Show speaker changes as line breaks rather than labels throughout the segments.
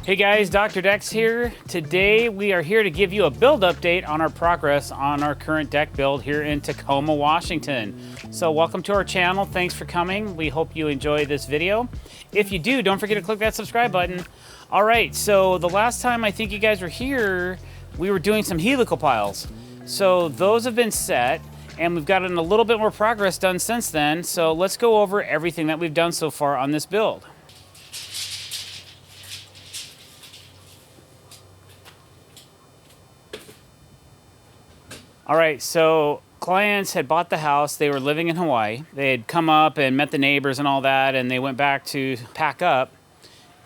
Hey guys, Dr. Decks here. Today we are here to give you a build update on our progress on our current deck build here in Tacoma, Washington. So welcome to our channel. Thanks for coming. We hope you enjoy this video. If you do, don't forget to click that subscribe button. All right, so the last time I think you guys were here, we were doing some helical piles. So those have been set and we've gotten a little bit more progress done since then. So let's go over everything that we've done so far on this build. All right, so clients had bought the house. They were living in Hawaii. They had come up and met the neighbors and all that, and they went back to pack up.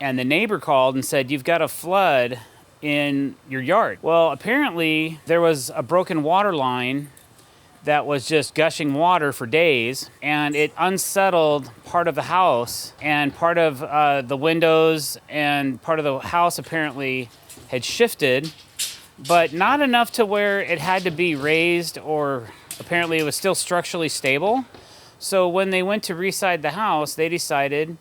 And the neighbor called and said, "You've got a flood in your yard." Well, apparently there was a broken water line that was just gushing water for days, and it unsettled part of the house, and part of the windows and part of the house apparently had shifted, but not enough to where it had to be raised, or apparently it was still structurally stable. So when they went to reside the house, they decided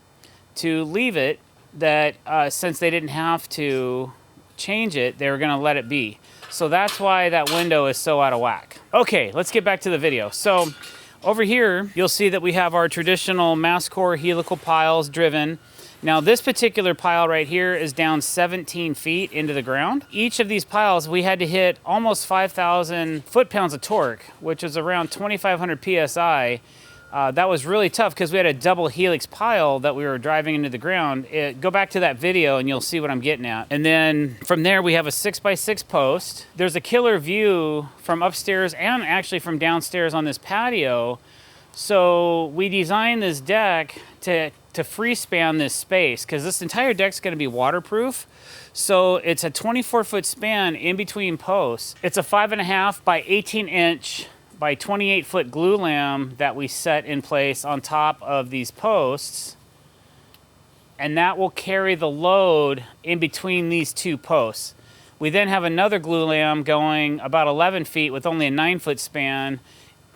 to leave it, that since they didn't have to change it, they were gonna let it be. So that's why that window is so out of whack. Okay, let's get back to the video. So over here, you'll see that we have our traditional mass core helical piles driven. Now this particular pile right here is down 17 feet into the ground. Each of these piles, we had to hit almost 5,000 foot-pounds of torque, which is around 2,500 PSI. That was really tough because we had a double helix pile that we were driving into the ground. Go back to that video and you'll see what I'm getting at. And then from there, we have a 6x6 post. There's a killer view from upstairs and actually from downstairs on this patio. So we designed this deck to free span this space, because this entire deck's going to be waterproof. So it's a 24-foot span in between posts. It's a 5.5 by 18-inch by 28-foot glue lam that we set in place on top of these posts, and that will carry the load in between these two posts. We then have another glue lam going about 11 feet with only a 9-foot span,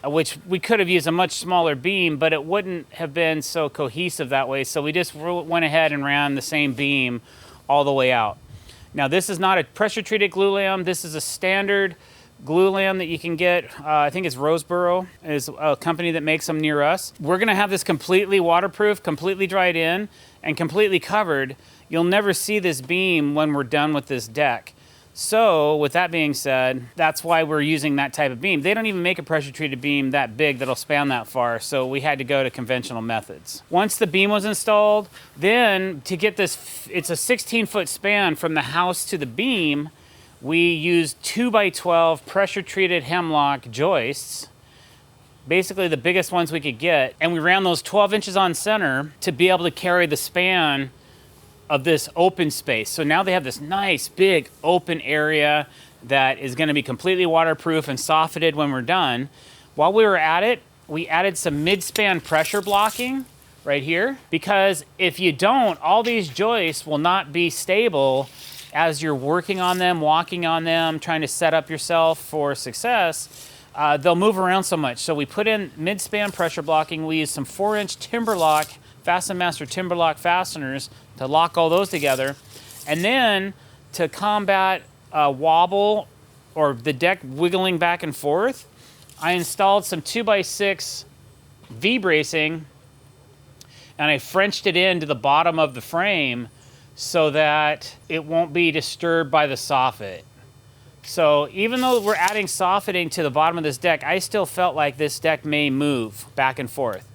which we could have used a much smaller beam, but it wouldn't have been so cohesive that way. So we just went ahead and ran the same beam all the way out. Now this is not a pressure treated glue lam. This is a standard glue lam that you can get. I think it's Roseboro is a company that makes them near us. We're gonna have this completely waterproof, completely dried in, and completely covered. You'll never see this beam when we're done with this deck. So with that being said, that's why we're using that type of beam. They don't even make a pressure treated beam that big that'll span that far, so we had to go to conventional methods. Once the beam was installed, then to get this, it's a 16-foot span from the house to the beam, we used 2x12 pressure treated hemlock joists, basically the biggest ones we could get, and we ran those 12 inches on center to be able to carry the span of this open space. So now they have this nice big open area that is going to be completely waterproof and softened when we're done. While we were at it, we added some mid-span pressure blocking right here, because if you don't, all these joists will not be stable as you're working on them, walking on them, trying to set up yourself for success. They'll move around so much. So we put in mid-span pressure blocking. We used some 4-inch Timberlock, Fasten Master Timberlock fasteners to lock all those together. And then to combat wobble or the deck wiggling back and forth, I installed some 2x6 V-bracing, and I Frenched it into the bottom of the frame so that it won't be disturbed by the soffit. So even though we're adding softening to the bottom of this deck, I still felt like this deck may move back and forth.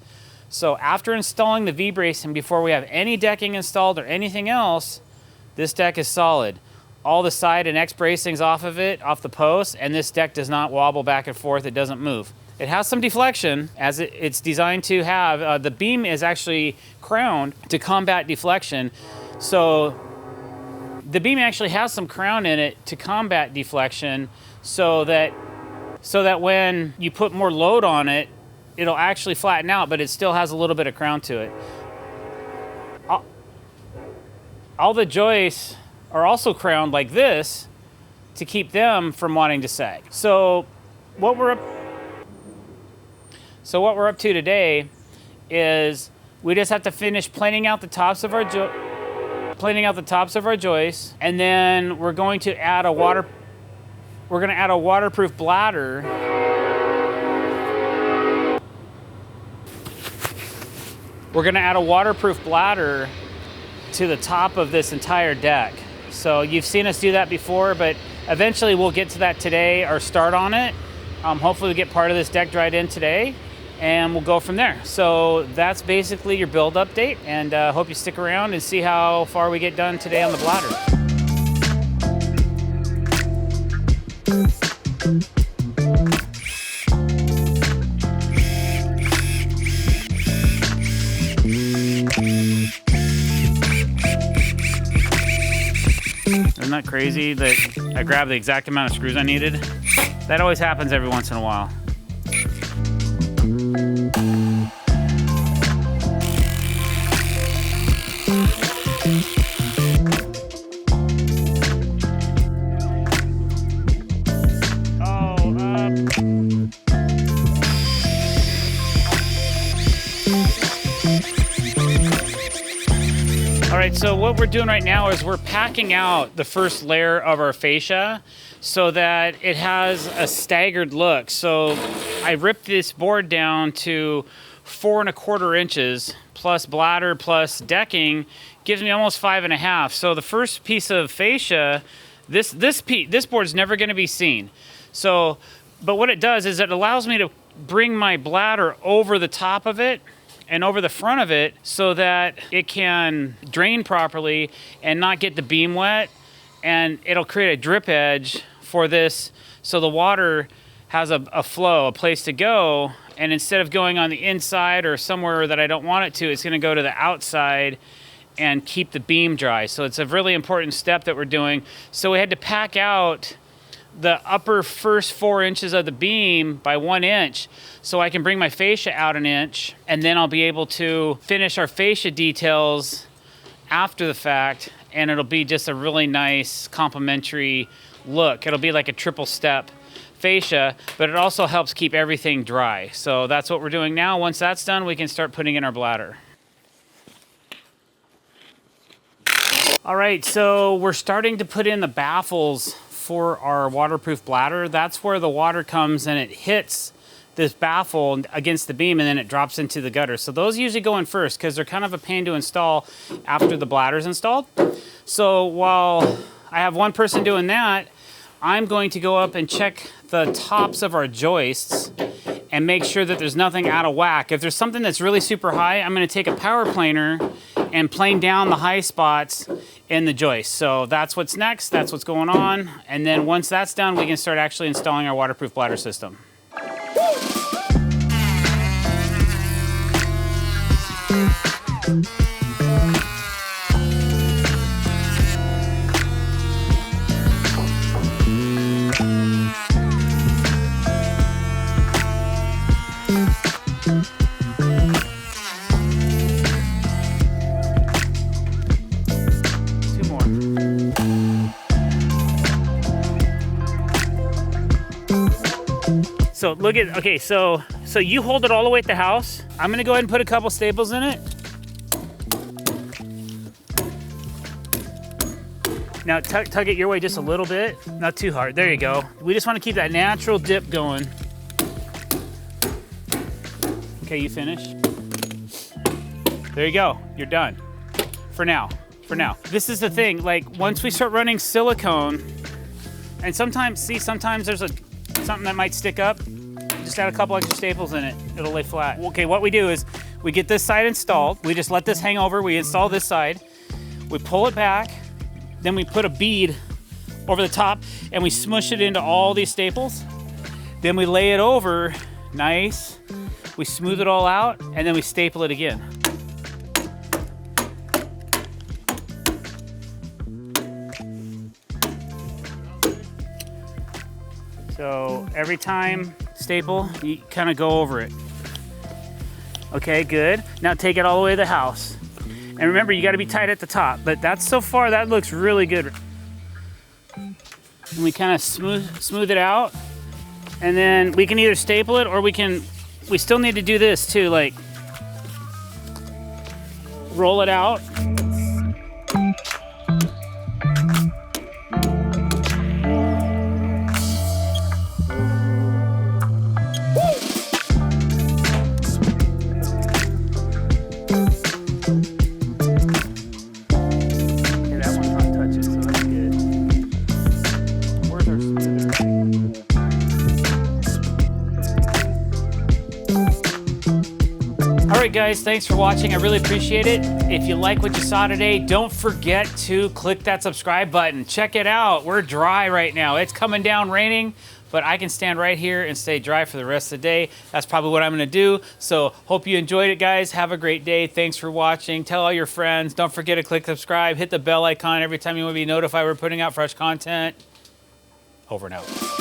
So after installing the V-bracing, before we have any decking installed or anything else, this deck is solid. All the side and X bracings off of it, off the post, and this deck does not wobble back and forth, it doesn't move. It has some deflection, as it's designed to have. The beam is actually crowned to combat deflection. So the beam actually has some crown in it to combat deflection, so that when you put more load on it, it'll actually flatten out, but it still has a little bit of crown to it. All the joists are also crowned like this to keep them from wanting to sag. So what we're up to today is we just have to finish planing out the tops of our planing out the tops of our joists, and then we're going to add a waterproof bladder. We're gonna add a waterproof bladder to the top of this entire deck. So you've seen us do that before, but eventually we'll get to that today or start on it. Hopefully we get part of this deck dried in today and we'll go from there. So that's basically your build update, and hope you stick around and see how far we get done today on the bladder. Isn't that crazy that I grabbed the exact amount of screws I needed? That always happens every once in a while. All right, so what we're doing right now is we're packing out the first layer of our fascia so that it has a staggered look. So I ripped this board down to 4 1/4 inches plus bladder plus decking, gives me almost 5 1/2. So the first piece of fascia, this board's never gonna be seen. So, but what it does is it allows me to bring my bladder over the top of it and over the front of it so that it can drain properly and not get the beam wet, and it'll create a drip edge for this so the water has a flow, a place to go, and instead of going on the inside or somewhere that I don't want it to, it's gonna go to the outside and keep the beam dry. So it's a really important step that we're doing. So we had to pack out the upper first 4 inches of the beam by 1 inch so I can bring my fascia out 1 inch, and then I'll be able to finish our fascia details after the fact, and it'll be just a really nice complementary look. It'll be like a triple step fascia, but it also helps keep everything dry. So that's what we're doing now. Once that's done, we can start putting in our bladder. All right, so we're starting to put in the baffles for our waterproof bladder. That's where the water comes and it hits this baffle against the beam and then it drops into the gutter. So those usually go in first because they're kind of a pain to install after the bladder's installed. So while I have one person doing that, I'm going to go up and check the tops of our joists and make sure that there's nothing out of whack. If there's something that's really super high, I'm gonna take a power planer and plane down the high spots in the joist. So that's what's next, that's what's going on. And then once that's done, we can start actually installing our waterproof bladder system. So look at, okay, so you hold it all the way at the house. I'm gonna go ahead and put a couple staples in it. Now tug it your way just a little bit, not too hard. There you go. We just wanna keep that natural dip going. Okay, you finish? There you go, you're done. For now. This is the thing, like once we start running silicone, and sometimes there's something that might stick up, just add a couple extra staples in it, it'll lay flat. Okay, what we do is we get this side installed, we just let this hang over, we install this side, we pull it back, then we put a bead over the top and we smush it into all these staples. Then we lay it over, nice, we smooth it all out, and then we staple it again. So every time staple, you kind of go over it. Okay, good. Now take it all the way to the house. And remember, you got to be tight at the top, but that's so far, that looks really good. And we kind of smooth it out. And then we can either staple it or we still need to do this too, like roll it out. right, guys, thanks for watching. I really appreciate it. If you like what you saw today, don't forget to click that subscribe button. Check it out. We're dry right now. It's coming down raining, but I can stand right here and stay dry for the rest of the day. That's probably what I'm gonna do. So hope you enjoyed it, guys. Have a great day. Thanks for watching. Tell all your friends. Don't forget to click subscribe. Hit the bell icon every time you want to be notified we're putting out fresh content. Over and out.